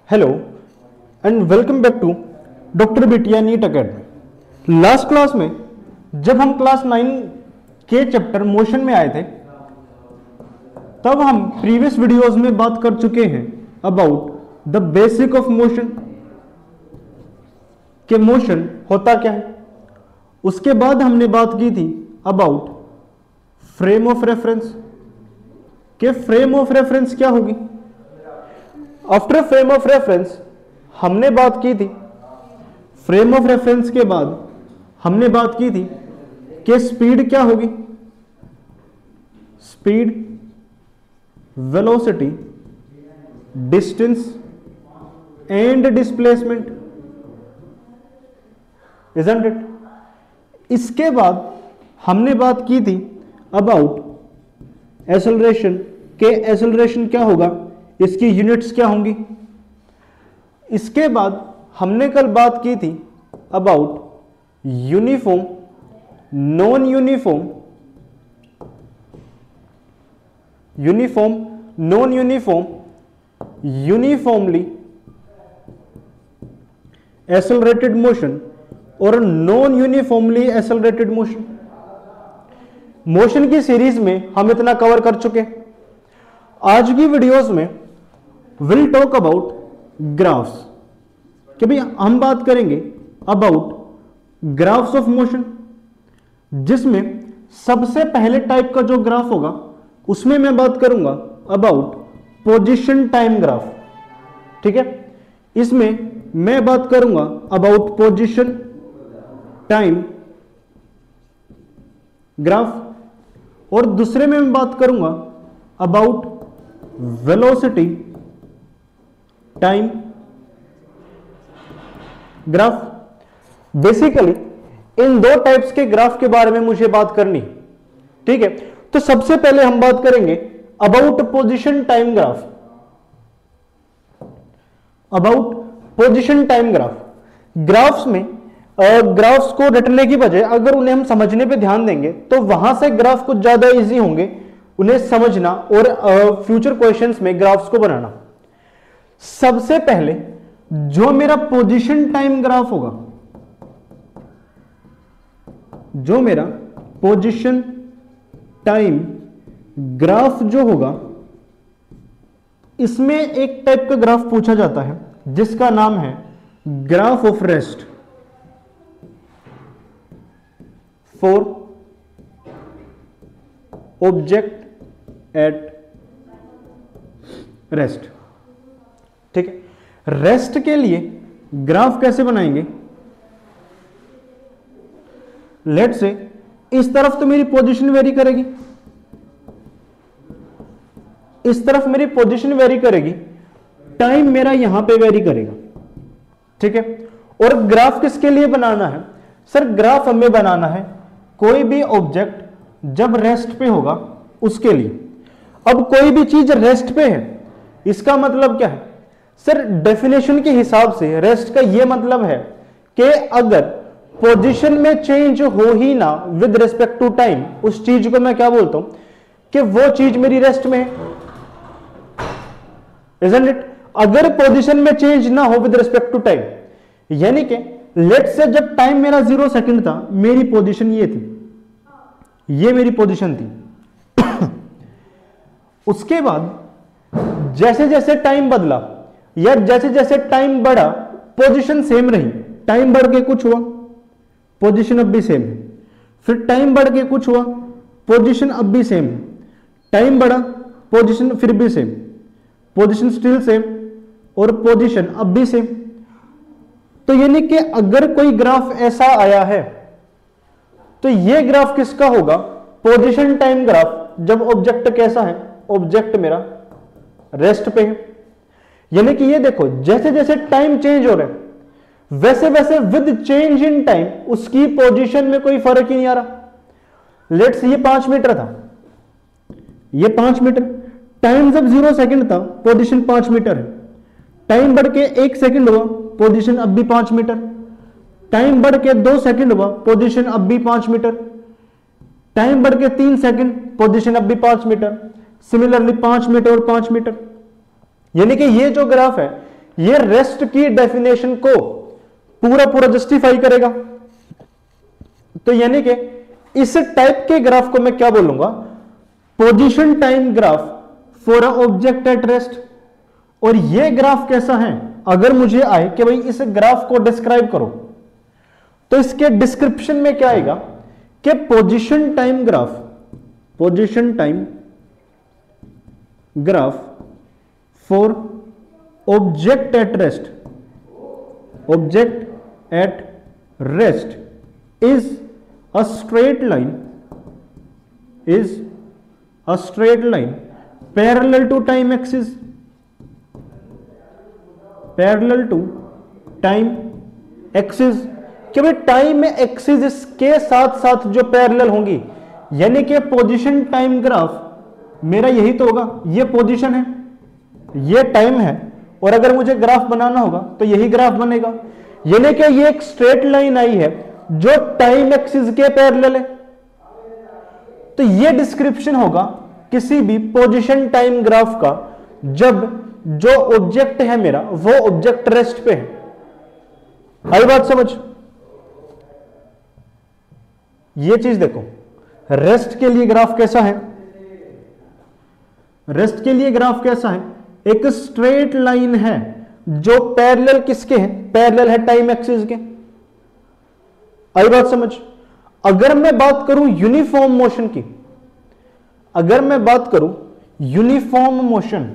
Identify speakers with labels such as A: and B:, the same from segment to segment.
A: Hello and welcome back to doctor Bitiya NEET academy. Last class में जब हम class 9 के चैप्टर मोशन में आए थे तब हम प्रीवियस वीडियोस में बात कर चुके हैं about the basic of motion, कि मोशन होता क्या है। उसके बाद हमने बात की थी अबाउट फ्रेम ऑफ रेफरेंस, कि फ्रेम ऑफ रेफरेंस क्या होगी। आफ्टर फ्रेम ऑफ रेफरेंस हमने बात की थी, फ्रेम ऑफ रेफरेंस के बाद हमने बात की थी कि स्पीड क्या होगी, speed, velocity, distance and displacement, isn't it. इसके बाद हमने बात की थी अबाउट एक्सेलरेशन, के एक्सेलरेशन क्या होगा, इसकी यूनिट्स क्या होंगी। इसके बाद हमने कल बात की थी about uniform, non uniform, uniform, non uniform, uniformly accelerated motion और non uniformly accelerated motion. Motion की सीरीज में हम इतना कवर कर चुके। आज की वीडियोस में विल टॉक अबाउट ग्राफ्स, कि भाई हम बात करेंगे अबाउट ग्राफ्स ऑफ मोशन, जिसमें सबसे पहले टाइप का जो ग्राफ होगा उसमें मैं बात करूंगा अबाउट पोजीशन टाइम ग्राफ। ठीक है, इसमें मैं बात करूंगा अबाउट पोजीशन टाइम ग्राफ और दूसरे में मैं बात करूंगा about velocity time graph. Basically इन दो टाइप्स के ग्राफ के बारे में मुझे बात करनी। ठीक है, तो सबसे पहले हम बात करेंगे about position time graph. About position time graph, graphs में ग्राफ्स को रटने की बजाय अगर उन्हें हम समझने पे ध्यान देंगे तो वहां से ग्राफ कुछ ज्यादा इजी होंगे उन्हें समझना और फ्यूचर क्वेश्चंस में ग्राफ्स को बनाना। सबसे पहले जो मेरा पोजीशन टाइम ग्राफ होगा, जो मेरा पोजीशन टाइम ग्राफ जो होगा, इसमें एक टाइप का ग्राफ पूछा जाता है जिसका नाम है graph of rest for object at rest. ठीक है, रेस्ट के लिए ग्राफ कैसे बनाएंगे। लेट से इस तरफ तो मेरी पोजीशन वेरी करेगी, इस तरफ मेरी पोजीशन वेरी करेगी, टाइम मेरा यहां पे वेरी करेगा। ठीक है, और ग्राफ किसके लिए बनाना है सर, ग्राफ हमें बनाना है कोई भी ऑब्जेक्ट जब रेस्ट पे होगा उसके लिए। अब कोई भी चीज रेस्ट पे है, इसका मतलब क्या है सर, डेफिनेशन के हिसाब से रेस्ट का यह मतलब है कि अगर पोजीशन में चेंज हो ही ना विद रिस्पेक्ट टू टाइम, उस चीज को मैं क्या बोलता हूं कि वो चीज मेरी रेस्ट में है, इजंट इट। अगर पोजीशन में चेंज ना हो विद रिस्पेक्ट टू टाइम, यानी कि लेट से जब टाइम मेरा 0 सेकंड था, मेरी पोजीशन ये थी, ये मेरी पोजीशन थी। उसके बाद जैसे जैसे टाइम बदला या जैसे जैसे टाइम बढ़ा, पोजीशन सेम रही, टाइम बढ़ के कुछ हुआ, पोजीशन अब भी सेम है, फिर टाइम बढ़ के कुछ हुआ, पोजीशन अब भी सेम है, टाइम बढ़ा, पोजीशन फिर भी सेम, पोजीशन स्टिल सेम और पोजीशन अब भी सेम। तो यानी कि अगर कोई ग्राफ ऐसा आया है तो यह ग्राफ किसका होगा, पोजीशन टाइम ग्राफ, जब ऑब्जेक्ट कैसा है, ऑब्जेक्ट मेरा रेस्ट पे है। यानी कि ये देखो जैसे जैसे टाइम चेंज हो रहा है वैसे वैसे विद चेंज इन टाइम उसकी पोजीशन में कोई फर्क ही नहीं आ रहा। लेट्स ये 5 मीटर था, ये 5 मीटर, टाइम जब 0 सेकंड था पोजीशन 5 मीटर है, टाइम बढ़ के 1 सेकंड हुआ, पोजीशन अब भी 5 मीटर, टाइम बढ़ के 2 सेकंड हुआ, पोजीशन अब भी 5 मीटर, टाइम बढ़ के 3 सेकंड, पोजीशन अब भी 5 मीटर, सिमिलरली 5 मीटर और 5 मीटर। यानी कि ये जो ग्राफ है ये रेस्ट की डेफिनेशन को पूरा पूरा जस्टिफाई करेगा। तो यानी कि इस टाइप के ग्राफ को मैं क्या बोलूंगा, position time graph for a object at rest. और ये ग्राफ कैसा है, अगर मुझे आए कि भाई इस ग्राफ को डिस्क्राइब करो, तो इसके डिस्क्रिप्शन में क्या आएगा कि position time graph for object at rest is a straight line parallel to time axis कि भाई टाइम एक्सिस इसके साथ साथ जो पैरेलल होंगी, यानी कि पोजीशन टाइम ग्राफ मेरा यही तो होगा, ये पोजीशन है, ये टाइम है, और अगर मुझे ग्राफ बनाना होगा तो यही ग्राफ बनेगा। यानी कि ये एक स्ट्रेट लाइन आई है जो टाइम एक्सिस के पैरेलल है। तो ये डिस्क्रिप्शन होगा किसी भी पोजीशन टाइम ग्राफ का जब जो ऑब्जेक्ट है मेरा वो ऑब्जेक्ट रेस्ट पे है। आई बात समझ? ये चीज देखो, रेस्ट के लिए ग्राफ कैसा है, रेस्ट के लिए ग्राफ कैसा है, एक स्ट्रेट लाइन है जो पैरेलल किसके है, पैरेलल है टाइम एक्सिस के। आई बात समझ? अगर मैं बात करूं यूनिफॉर्म मोशन की, अगर मैं बात करूं यूनिफॉर्म मोशन,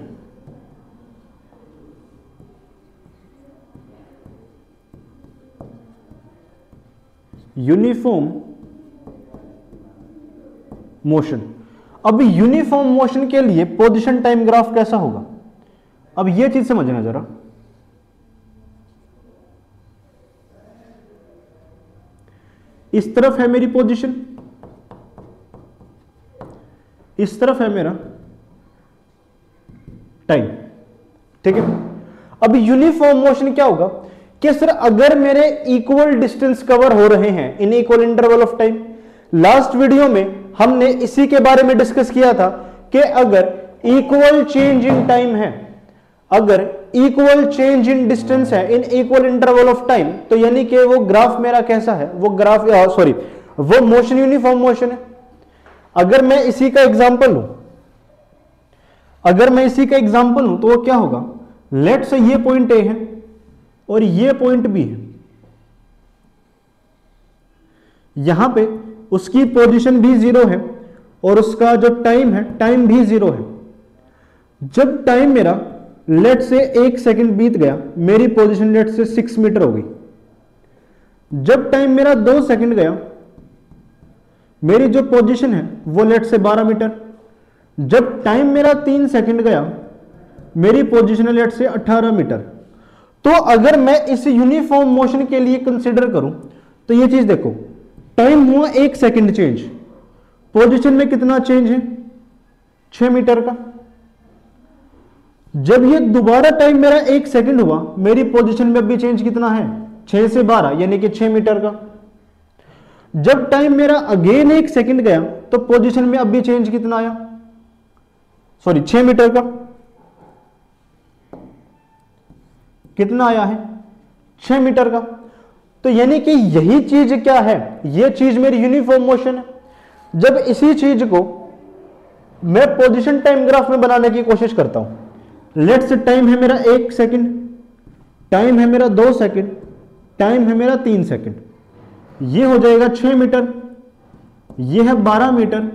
A: अब यूनिफॉर्म मोशन के लिए पोजीशन टाइम ग्राफ कैसा होगा, अब यह चीज समझना जरा। इस तरफ है मेरी पोजीशन, इस तरफ है मेरा टाइम, ठीक है। अब यूनिफॉर्म मोशन क्या होगा कि सर अगर मेरे इक्वल डिस्टेंस कवर हो रहे हैं इन equal interval of time, last video में हमने इसी के बारे में डिस्कस किया था कि अगर इक्वल चेंज इन टाइम है, अगर इक्वल चेंज इन डिस्टेंस है in equal interval of time, तो यानी कि वो ग्राफ मेरा कैसा है, वो ग्राफ वो मोशन यूनिफॉर्म मोशन है। अगर मैं इसी का एग्जांपल लूं, अगर मैं इसी का एग्जांपल लूं तो वो क्या होगा, लेट्स से ये पॉइंट ए है और ये पॉइंट बी है, यहां पे उसकी पोजीशन भी 0 है और उसका जो टाइम है टाइम भी 0 है। जब टाइम मेरा लेट से 1 सेकंड बीत गया, मेरी पोजीशन लेट से 6 मीटर हो गई। जब टाइम मेरा 2 सेकंड गया, मेरी जो पोजीशन है वो लेट से 12 मीटर। जब टाइम मेरा 3 सेकंड गया, मेरी पोजीशन है लेट से 18 मीटर। तो अगर मैं इस यूनिफॉर्म मोशन के लिए कंसीडर करूं तो ये चीज देखो, टाइम हुआ 1 सेकंड चेंज, पोजीशन में कितना चेंज है, 6 मीटर का। जब ये दोबारा टाइम मेरा 1 सेकंड हुआ, मेरी पोजीशन में अभी चेंज कितना है, 6 से 12 यानी कि 6 मीटर का। जब टाइम मेरा अगेन 1 सेकंड गया तो पोजीशन में अभी चेंज कितना आया, 6 मीटर का। कितना आया है, 6 मीटर का। तो यानी कि यही चीज क्या है, ये चीज मेरी यूनिफॉर्म मोशन है। जब इसी चीज को मैं पोजीशन टाइम ग्राफ में बनाने की कोशिश करता हूं, लेट्स से टाइम है मेरा 1 सेकंड, टाइम है मेरा 2 सेकंड, टाइम है मेरा 3 सेकंड, ये हो जाएगा 6 मीटर, ये है 12 मीटर,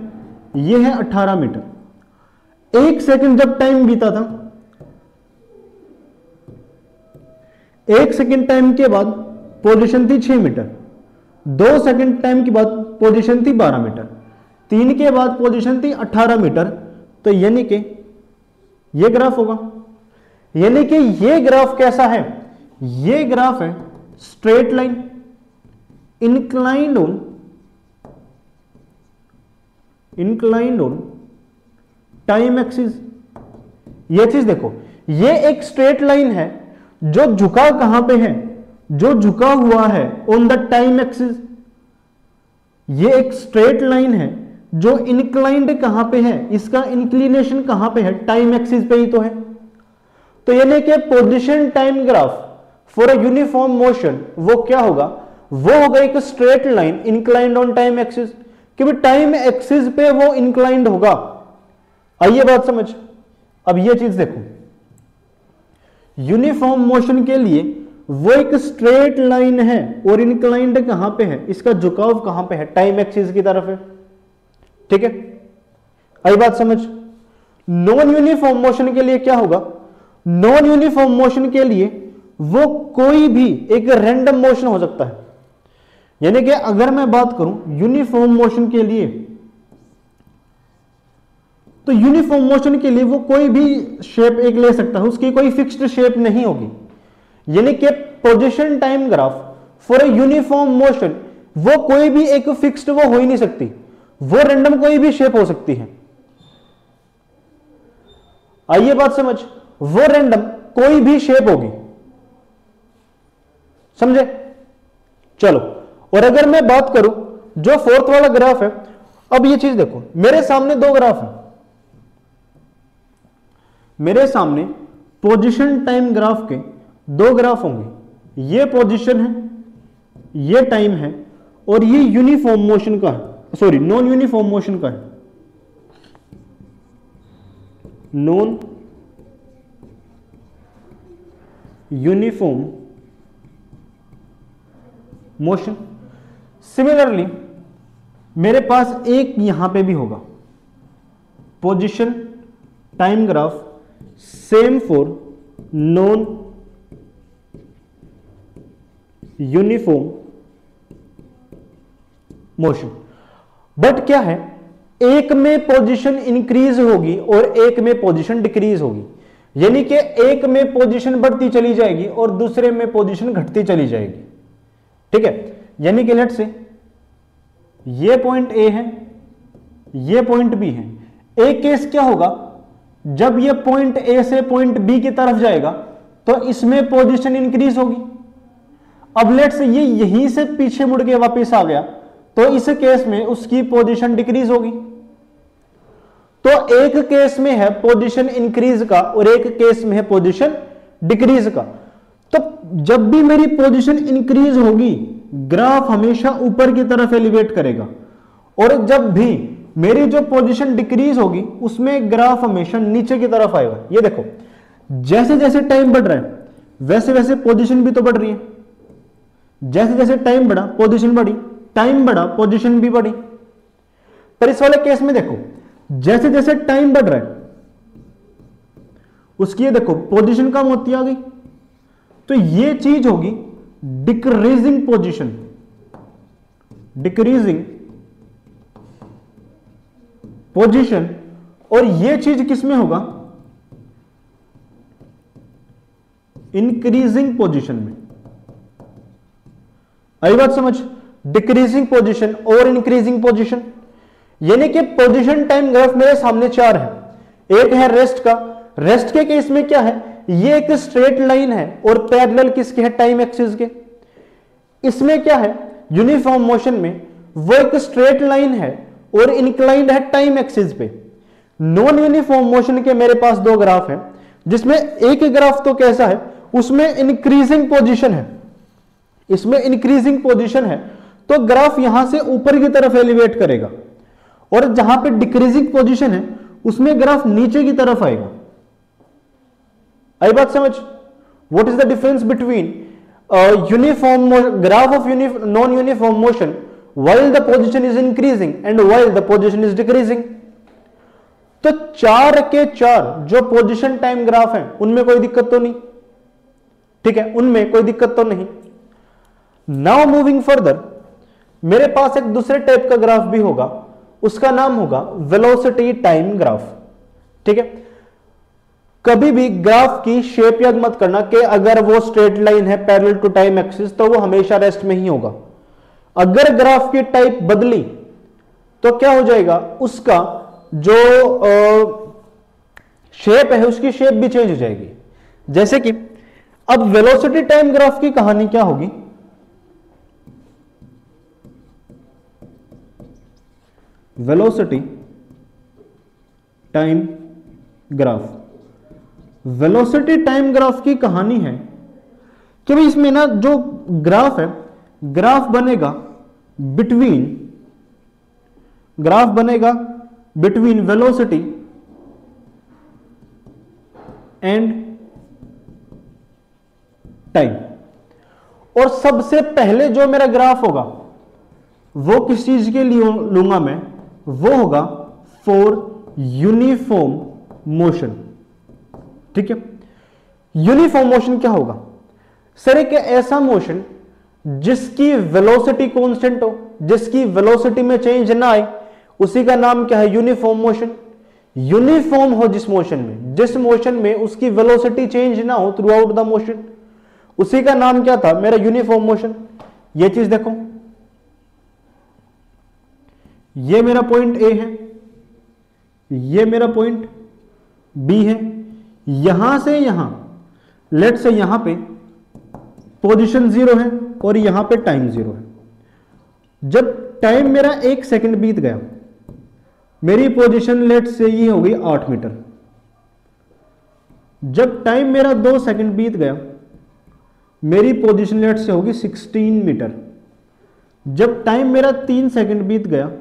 A: ये है 18 मीटर। 1 सेकंड जब टाइम बीता था, 1 सेकंड टाइम के बाद पोजीशन थी 6 मीटर, 2 सेकंड टाइम के बाद पोजीशन थी 12 मीटर, 3 के बाद पोजीशन थी 18 मीटर। तो यानी कि ये ग्राफ होगा। यानी कि ये ग्राफ कैसा है, ये ग्राफ है straight line inclined on time axis. ये चीज देखो, ये एक स्ट्रेट लाइन है जो झुका कहां पे है, जो झुका हुआ है ऑन द टाइम एक्सिस। ये एक स्ट्रेट लाइन है जो इंक्लाइंड कहां पे है, इसका इंक्लिनेशन कहां पे है, टाइम एक्सिस पे ही तो है। तो यानी कि position time graph for a uniform motion वो क्या होगा, वो होगा एक straight line inclined on time axis, क्योंकि टाइम एक्सिस पे वो इंक्लाइंड होगा। आइए बात समझ। अब ये चीज देखो, यूनिफॉर्म मोशन के लिए वो एक स्ट्रेट लाइन है और इंक्लाइंड कहां पे है, इसका झुकाव कहां पे है, टाइम एक्सिस की तरफ है। ठीक है, आई बात समझ। नॉन यूनिफॉर्म मोशन के लिए क्या होगा, नॉन यूनिफॉर्म मोशन के लिए वो कोई भी एक रैंडम मोशन हो सकता है। यानी कि अगर मैं बात करूं यूनिफॉर्म मोशन के लिए, तो यूनिफॉर्म मोशन के लिए वो कोई भी शेप एक ले सकता है, उसकी कोई फिक्स्ड शेप नहीं होगी। यानी कि position time graph for a uniform motion वो कोई भी एक फिक्स्ड वो हो ही नहीं सकती, वो रैंडम कोई भी शेप हो सकती है। आइए बात समझ, वो रैंडम कोई भी शेप होगी, समझे। चलो, और अगर मैं बात करूं जो फोर्थ वाला ग्राफ है, अब ये चीज देखो, मेरे सामने दो ग्राफ है, मेरे सामने पोजीशन टाइम ग्राफ के दो ग्राफ होंगे, ये पोजीशन है, ये टाइम है, और ये यूनिफॉर्म मोशन का है, सॉरी नॉन यूनिफॉर्म मोशन का है, नॉन यूनिफॉर्म मोशन। सिमिलरली मेरे पास एक यहां पे भी होगा position time graph same for non uniform motion. But क्या है, एक में पोजीशन इंक्रीज होगी और एक में पोजीशन डिक्रीज होगी। यानी कि एक में पोजीशन बढ़ती चली जाएगी और दूसरे में पोजीशन घटती चली जाएगी। ठीक है, यानी कि लेट से ये पॉइंट ए है, ये पॉइंट बी है। एक केस क्या होगा, जब ये पॉइंट ए से पॉइंट बी की तरफ जाएगा तो इसमें पोजीशन इंक्रीज होगी। अब लेट से ये यहीं से पीछे मुड़ के वापस आ गया तो इस केस में उसकी पोजीशन डिक्रीज होगी। तो एक केस में है पोजीशन इंक्रीज का और एक केस में है पोजीशन डिक्रीज का। तो जब भी मेरी पोजीशन इंक्रीज होगी ग्राफ हमेशा ऊपर की तरफ एलिवेट करेगा, और जब भी मेरी जो पोजीशन डिक्रीज होगी उसमें ग्राफ हमेशा नीचे की तरफ आएगा। ये देखो, जैसे जैसे टाइम बढ़ रहा है वैसे वैसे पोजीशन भी तो बढ़ रही है, जैसे जैसे टाइम बढ़ा पोजीशन बढ़ी, टाइम बढ़ा पोजीशन भी बढ़ी। पर इस वाले केस में देखो, जैसे जैसे टाइम बढ़ रहा है उसकी ये देखो पोजीशन कम होती आ गई, तो ये चीज होगी डिक्रीजिंग पोजीशन, डिक्रीजिंग पोजीशन। और ये चीज किसमें होगा, इंक्रीजिंग पोजीशन में। आई बात समझ, डिक्रीजिंग पोजीशन और इंक्रीजिंग पोजीशन। यानी कि पोजीशन टाइम ग्राफ मेरे सामने चार है। एक है रेस्ट का, रेस्ट के केस में क्या है, ये एक स्ट्रेट लाइन है और पैरेलल किसके है, टाइम एक्सिस के। इसमें क्या है, यूनिफॉर्म मोशन में वो एक स्ट्रेट लाइन है और इंक्लाइंड है टाइम एक्सिस पे। नॉन यूनिफॉर्म मोशन के मेरे पास दो ग्राफ हैं, जिसमें एक ग्राफ तो कैसा है, उसमें इंक्रीजिंग पोजीशन है, इसमें इंक्रीजिंग पोजीशन है तो ग्राफ यहां से ऊपर की तरफ एलिवेट करेगा, और जहां पे डिक्रीजिंग पोजीशन है उसमें ग्राफ नीचे की तरफ आएगा। आई बात समझ। What is the difference between uniform graph of non uniform motion while the position is increasing and while the position is decreasing। तो चार के चार जो पोजीशन टाइम ग्राफ हैं उनमें कोई दिक्कत तो नहीं, ठीक है, उनमें कोई दिक्कत तो नहीं। नाउ मूविंग फर्दर, मेरे पास एक दूसरे टाइप का ग्राफ भी होगा, उसका नाम होगा वेलोसिटी टाइम ग्राफ। ठीक है, कभी भी ग्राफ की शेप याद मत करना कि अगर वो स्ट्रेट लाइन है पैरेलल टू टाइम एक्सिस तो वो हमेशा रेस्ट में ही होगा। अगर ग्राफ की टाइप बदली तो क्या हो जाएगा, उसका जो शेप है उसकी शेप भी चेंज हो जाएगी। जैसे कि अब वेलोसिटी टाइम ग्राफ की कहानी क्या होगी, velocity time graph, velocity time graph की कहानी है कि भाई इसमें ना जो ग्राफ है, ग्राफ बनेगा बिटवीन वेलोसिटी एंड टाइम। और सबसे पहले जो मेरा ग्राफ होगा वो किस चीज के लिए लूंगा मैं, वो होगा फॉर यूनिफॉर्म मोशन। ठीक है, यूनिफॉर्म मोशन क्या होगा सर? एक ऐसा मोशन जिसकी वेलोसिटी कांस्टेंट हो, जिसकी वेलोसिटी में चेंज ना आए, उसी का नाम क्या है? Uniform motion. यूनिफॉर्म हो जिस मोशन में उसकी वेलोसिटी चेंज ना हो थ्रू आउट द मोशन, उसी का नाम क्या था? मेरा यूनिफॉर्म मोशन। ये चीज देखो, ये मेरा पॉइंट ए है, ये मेरा पॉइंट बी है। यहां से यहां, लेट से यहां पे पोजीशन 0 है और यहां पे टाइम 0 है। जब टाइम मेरा 1 सेकंड बीत गया, मेरी पोजीशन लेट से ये हो गई 8 मीटर। जब टाइम मेरा 2 सेकंड बीत गया, मेरी पोजीशन लेट से होगी 16 मीटर। जब टाइम मेरा 3 सेकंड बीत गया,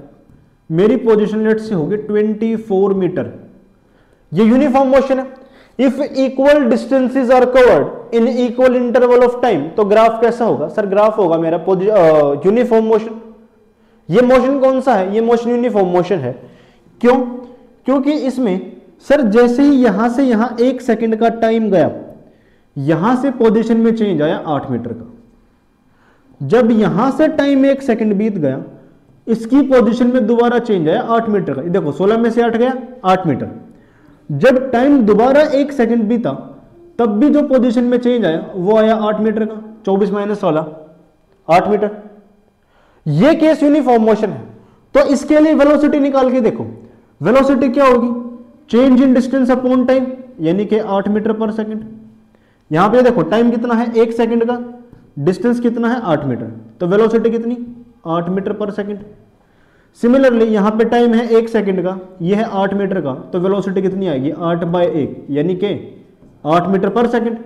A: मेरी पोजीशन लेट से होगी 24 मीटर। ये यूनिफॉर्म मोशन है। If equal distances are covered in equal interval of time, तो ग्राफ कैसा होगा सर? ग्राफ होगा मेरा यूनिफॉर्म मोशन। ये मोशन कौन सा है? ये मोशन यूनिफॉर्म मोशन है। क्यों? क्योंकि इसमें सर जैसे ही यहां से यहां 1 सेकंड का टाइम गया, यहां से पोजीशन में चेंज आया 8 मीटर का। जब यहां से टाइम 1 सेकंड बीत गया, इसकी पोजीशन में दोबारा चेंज आया 8 मीटर का। देखो 16 में से 8 गया, 8 मीटर। जब टाइम दोबारा 1 सेकंड बीता, तब भी जो पोजीशन में चेंज आया वो आया 8 मीटर का। 24 माइनस 16, 8 मीटर। ये केस यूनिफॉर्म मोशन है। तो इसके लिए वेलोसिटी निकाल के देखो, वेलोसिटी क्या होगी? Change in distance upon time, यानी कि 8 मीटर पर सेकंड। यहां पे देखो टाइम कितना है? 1 सेकंड का। डिस्टेंस कितना है? 8 मीटर। तो वेलोसिटी कितनी? 8 मीटर पर सेकंड। सिमिलरली यहां पे टाइम है 1 सेकंड का, ये है 8 मीटर का, तो वेलोसिटी कितनी आएगी? 8/1, यानी कि 8 मीटर पर सेकंड।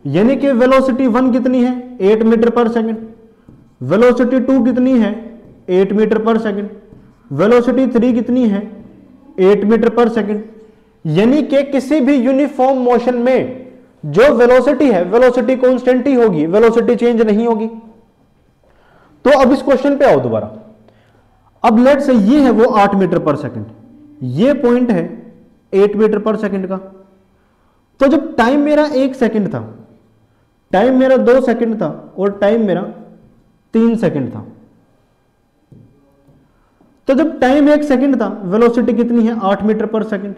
A: यानी कि वेलोसिटी 1 कितनी है? 8 मीटर पर सेकंड। वेलोसिटी 2 कितनी है? 8 मीटर पर सेकंड। वेलोसिटी 3 कितनी है? 8 मीटर पर सेकंड। यानी कि किसी भी यूनिफॉर्म मोशन में जो वेलोसिटी है, वेलोसिटी कांस्टेंट ही होगी, वेलोसिटी चेंज नहीं होगी। तो अब इस क्वेश्चन पे आओ दोबारा। अब लेट से ये है वो 8 मीटर पर सेकंड, ये पॉइंट है 8 मीटर पर सेकंड का। तो जब टाइम मेरा 1 सेकंड था, टाइम मेरा 2 सेकंड था और टाइम मेरा 3 सेकंड था। तो जब टाइम 1 सेकंड था, वेलोसिटी कितनी है? 8 मीटर पर सेकंड।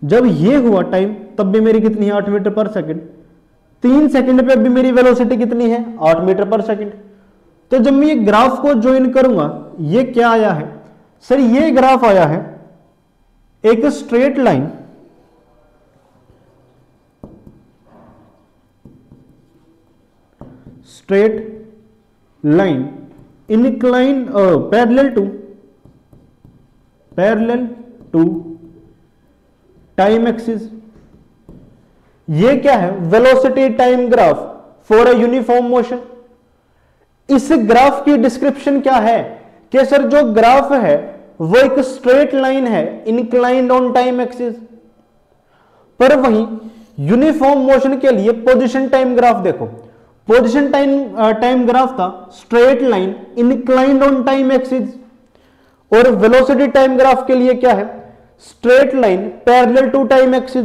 A: जब ये हुआ टाइम, तब भी मेरी कितनी है? 8 मीटर पर सेकंड। 3 सेकंड पे भी मेरी वेलोसिटी कितनी है? 8 मीटर पर सेकंड। तो जब मैं ये ग्राफ को ज्वाइन करूंगा, ये क्या आया है सर? ये ग्राफ आया है एक straight line, incline parallel to time axis. ये क्या है? Velocity time graph for a uniform motion. इस ग्राफ की डिस्क्रिप्शन क्या है कि सर जो ग्राफ है वो एक स्ट्रेट लाइन है, इंक्लाइंड ऑन टाइम एक्सिस। पर वहीं यूनिफॉर्म मोशन के लिए पोजीशन टाइम ग्राफ देखो, पोजीशन टाइम ग्राफ था straight line inclined on time axis, और वेलोसिटी टाइम ग्राफ के लिए क्या है? Straight line parallel to time axis.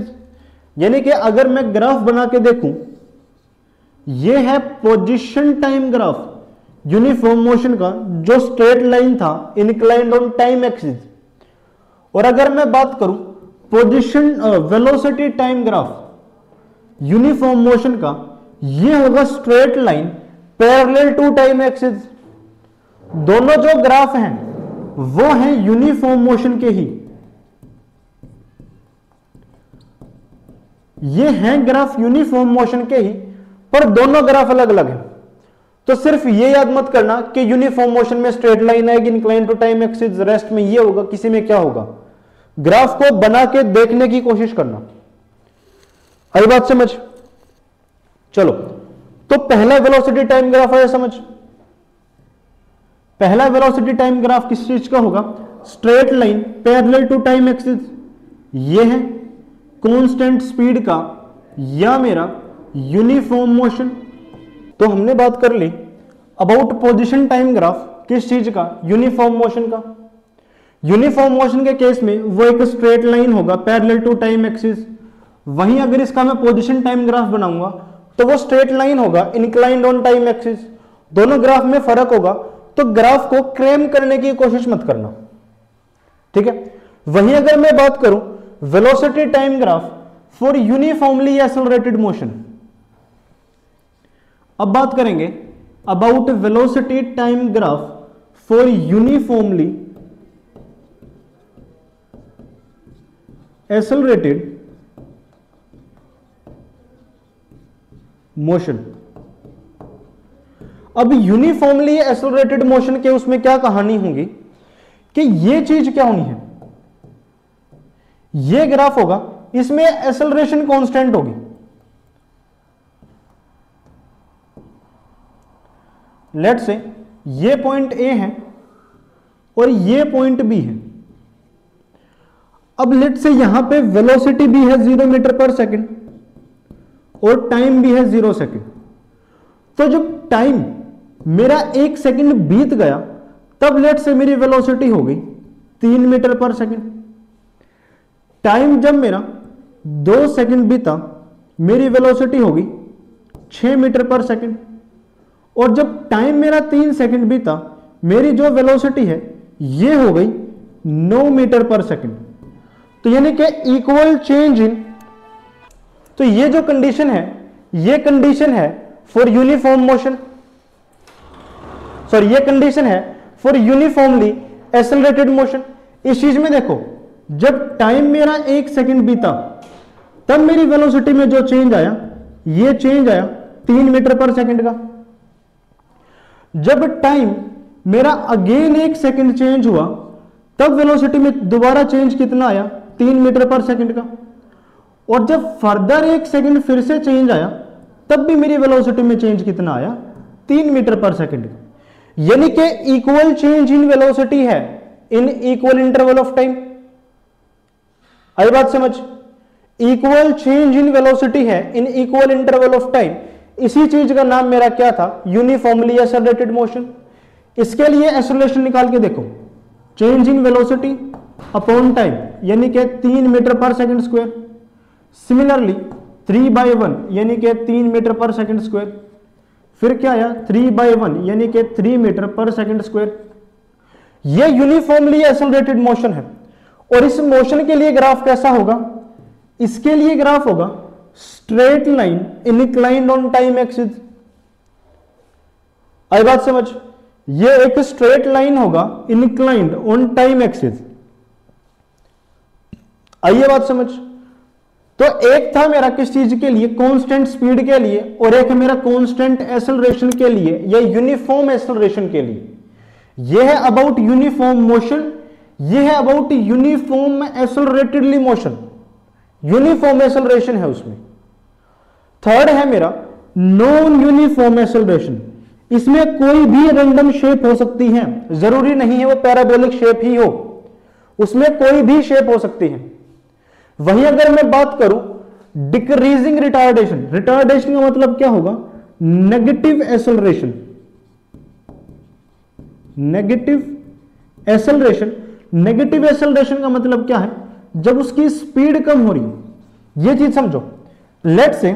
A: यानी कि अगर मैं ग्राफ बना के देखूं, ये है position time graph uniform motion का, जो स्ट्रेट लाइन था इंक्लाइंड ऑन टाइम एक्सिस। और अगर मैं बात करूं position velocity time graph uniform motion का, ये होगा straight line parallel to time axis. दोनों जो ग्राफ हैं वो हैं यूनिफॉर्म मोशन के ही। ये हैं ग्राफ यूनिफॉर्म मोशन के ही, पर दोनों ग्राफ अलग अलग हैं। तो सिर्फ ये याद मत करना कि यूनिफॉर्म मोशन में स्ट्रेट लाइन आएगी incline to time axis, rest में ये होगा, किसी में क्या होगा। ग्राफ को बना के देखने की कोशिश करना। आई बात समझ? चलो, तो पहला वेलोसिटी टाइम ग्राफ आया समझ। पहला वेलोसिटी टाइम ग्राफ किस चीज का होगा? Straight line parallel to time axis, ये है कांस्टेंट स्पीड का या मेरा यूनिफॉर्म मोशन। तो हमने बात कर ली अबाउट पोजीशन टाइम ग्राफ किस चीज का? यूनिफॉर्म मोशन का। यूनिफॉर्म मोशन के केस में वो एक स्ट्रेट लाइन होगा पैरेलल टू टाइम एक्सिस। वहीं अगर इसका मैं पोजीशन टाइम ग्राफ बनाऊंगा तो वो स्ट्रेट लाइन होगा इंक्लाइंड ऑन टाइम एक्सिस। दोनों ग्राफ में फर्क होगा, तो ग्राफ को क्रेम करने की कोशिश मत करना, ठीक है। वहीं अगर मैं बात करूं velocity time graph for uniformly accelerated motion, अब बात करेंगे about velocity time graph for uniformly accelerated motion. अब यूनिफॉर्मली एक्सेलरेटेड मोशन के उसमें क्या कहानी होगी कि ये चीज क्या होनी है, ये ग्राफ होगा, इसमें एक्सेलरेशन कांस्टेंट होगी। लेट्स से ये पॉइंट ए है और ये पॉइंट बी है। अब लेट्स से यहां पे वेलोसिटी भी है 0 मीटर पर सेकंड और टाइम भी है 0 सेकंड। तो जब टाइम मेरा 1 सेकंड बीत गया तब लेट्स से मेरी वेलोसिटी हो गई 3 मीटर पर सेकंड। टाइम जब मेरा 2 सेकंड बीता मेरी वेलोसिटी हो गई 6 मीटर पर सेकंड। और जब टाइम मेरा 3 सेकंड बीता मेरी जो वेलोसिटी है ये हो गई 9 मीटर पर सेकंड। तो यानी कि इक्वल चेंज इन, तो ये जो कंडीशन है ये कंडीशन है फॉर यूनिफॉर्म मोशन, सॉरी ये कंडीशन है फॉर यूनिफॉर्मली एक्सेलरेटेड मोशन। इस चीज में देखो जब टाइम मेरा 1 सेकंड बीता तब मेरी वेलोसिटी में जो चेंज आया ये चेंज आया 3 मीटर पर सेकंड का। जब टाइम मेरा अगेन 1 सेकंड चेंज हुआ तब वेलोसिटी में दोबारा चेंज कितना आया 3 मीटर पर सेकंड का। और जब फर्दर 1 सेकंड फिर से चेंज आया तब भी मेरी वेलोसिटी में चेंज कितना आया 3 मीटर पर सेकंड का। यानी कि इक्वल चेंज इन वेलोसिटी है in equal interval of time. आई बात समझ? इक्वल चेंज इन वेलोसिटी है in equal interval of time. इसी चीज का नाम मेरा क्या था? Uniformly accelerated motion. इसके लिए एक्सेलरेशन निकाल के देखो, change in velocity upon time यानी कि 3 मीटर पर सेकंड स्क्वायर। सिमिलरली 3/1 यानी कि 3 मीटर पर सेकंड स्क्वायर। फिर क्या आया 3/1 यानी कि 3 मीटर पर सेकंड स्क्वायर। यह यूनिफॉर्मली एक्सेलरेटेड मोशन है। और इस मोशन के लिए ग्राफ कैसा होगा? इसके लिए ग्राफ होगा straight line inclined on time axis. आई बात समझ? ये एक स्ट्रेट लाइन होगा इंक्लाइंड ऑन टाइम एक्सिस। आइए बात समझ? तो एक था मेरा किस चीज के लिए? कांस्टेंट स्पीड के लिए, और एक मेरा कांस्टेंट एक्सेलरेशन के लिए या यूनिफॉर्म एक्सेलरेशन के लिए। यह है अबाउट यूनिफॉर्म मोशन, यह है about uniform acceleratedly motion. Uniform acceleration है उसमें। थर्ड है मेरा नॉन यूनिफॉर्म एक्सेलरेशन। इसमें कोई भी रैंडम शेप हो सकती है, जरूरी नहीं है वो पैराबोलिक शेप ही हो, उसमें कोई भी शेप हो सकती है। वहीं अगर मैं बात करूं डिक्रीजिंग रिटार्डेशन, रिटार्डेशन का मतलब क्या होगा? Negative acceleration. Negative acceleration, negative acceleration का मतलब क्या है? जब उसकी स्पीड कम हो रही हो। यह चीज समझो, लेट से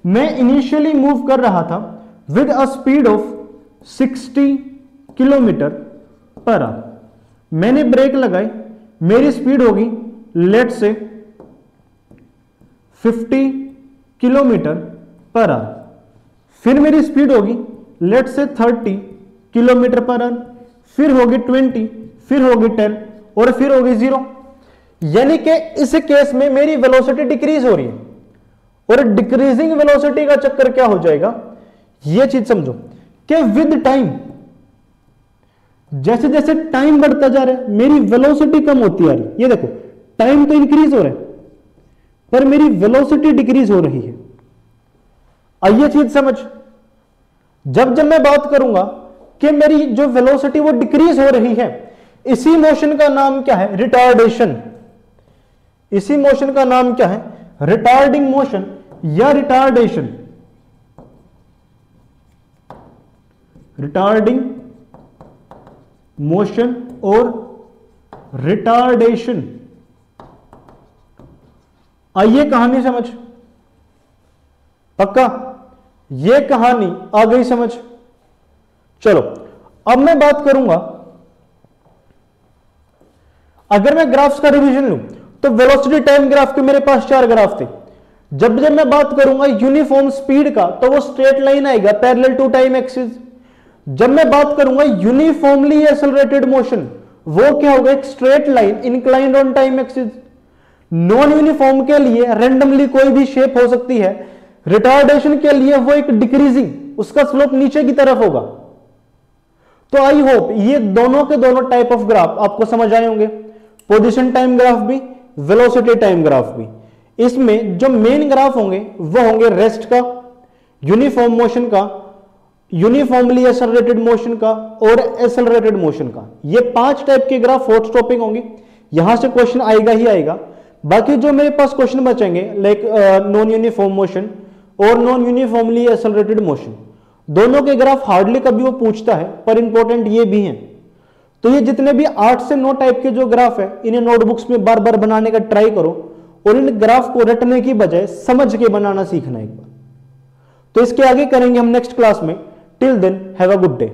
A: मैं इनिशियली मूव कर रहा था with a speed of 60 kilometre per hour. मैंने ब्रेक लगाई, मेरी स्पीड होगी लेट से 50 किलोमीटर पर आवर। फिर मेरी स्पीड होगी लेट से 30 किलोमीटर पर आवर, फिर होगी 20, फिर होगी 10 और फिर होगी 0। यानी कि इस केस में मेरी वेलोसिटी डिक्रीज हो रही है। और डिक्रीजिंग वेलोसिटी का चक्कर क्या हो जाएगा? यह चीज समझो कि विद टाइम, जैसे जैसे टाइम बढ़ता जा रहा है मेरी वेलोसिटी कम होती आ रही है। ये देखो टाइम तो इंक्रीज हो रहा है, पर मेरी वेलोसिटी डिक्रीज हो रही है। आइए चीज समझ, जब मैं बात करूंगा कि मेरी जो वेलोसिटी वो डिक्रीज हो रही है, इसी मोशन का नाम क्या है? रिटार्डेशन। इसी मोशन का नाम क्या है? रिटार्डिंग मोशन या रिटार्डेशन। रिटार्डिंग मोशन और रिटार्डेशन। आइए कहानी समझ, पक्का ये कहानी आ गई समझ। चलो अब मैं बात करूंगा, अगर मैं ग्राफ्स का रिवीजन लूं तो वेलोसिटी टाइम ग्राफ के मेरे पास 4 ग्राफ थे। जब मैं बात करूंगा यूनिफॉर्म स्पीड का तो वो स्ट्रेट लाइन आएगा पैरेलल टू टाइम एक्सिस। जब मैं बात करूंगा यूनिफॉर्मली एक्सेलरेटेड मोशन, वो क्या होगा? एक straight line inclined on time axis. Non uniform के लिए रैंडमली कोई भी शेप हो सकती है। रिटार्डेशन के लिए वो एक डिक्रीजिंग, उसका स्लोप नीचे की तरफ होगा। तो आई होप ये दोनों के दोनों टाइप ऑफ ग्राफ आपको समझ आए होंगे, पोजीशन टाइम ग्राफ भी, वेलोसिटी टाइम ग्राफ भी। इसमें जो मेन ग्राफ होंगे वो होंगे रेस्ट का, यूनिफॉर्म मोशन का, यूनिफॉर्मली एक्सेलरेटेड मोशन का और एक्सेलरेटेड मोशन का। ये 5 टाइप के ग्राफ हॉट टॉपिक होंगे, यहां से क्वेश्चन आएगा ही आएगा। बाकी जो मेरे पास क्वेश्चन बचेंगे लाइक नॉन यूनिफॉर्म मोशन और नॉन यूनिफॉर्मली एक्सेलरेटेड मोशन, दोनों के ग्राफ हार्डली कभी वो पूछता है, पर इंपॉर्टेंट ये भी हैं। तो ये जितने भी 8 से 9 टाइप के जो ग्राफ है, इन्हें नोटबुक्स में बार बार बनाने का ट्राई करो और इन ग्राफ को रटने की बजाय समझ के बनाना सीखना एक बार। तो इसके आगे करेंगे हम नेक्स्ट क्लास में। Till then have a good day.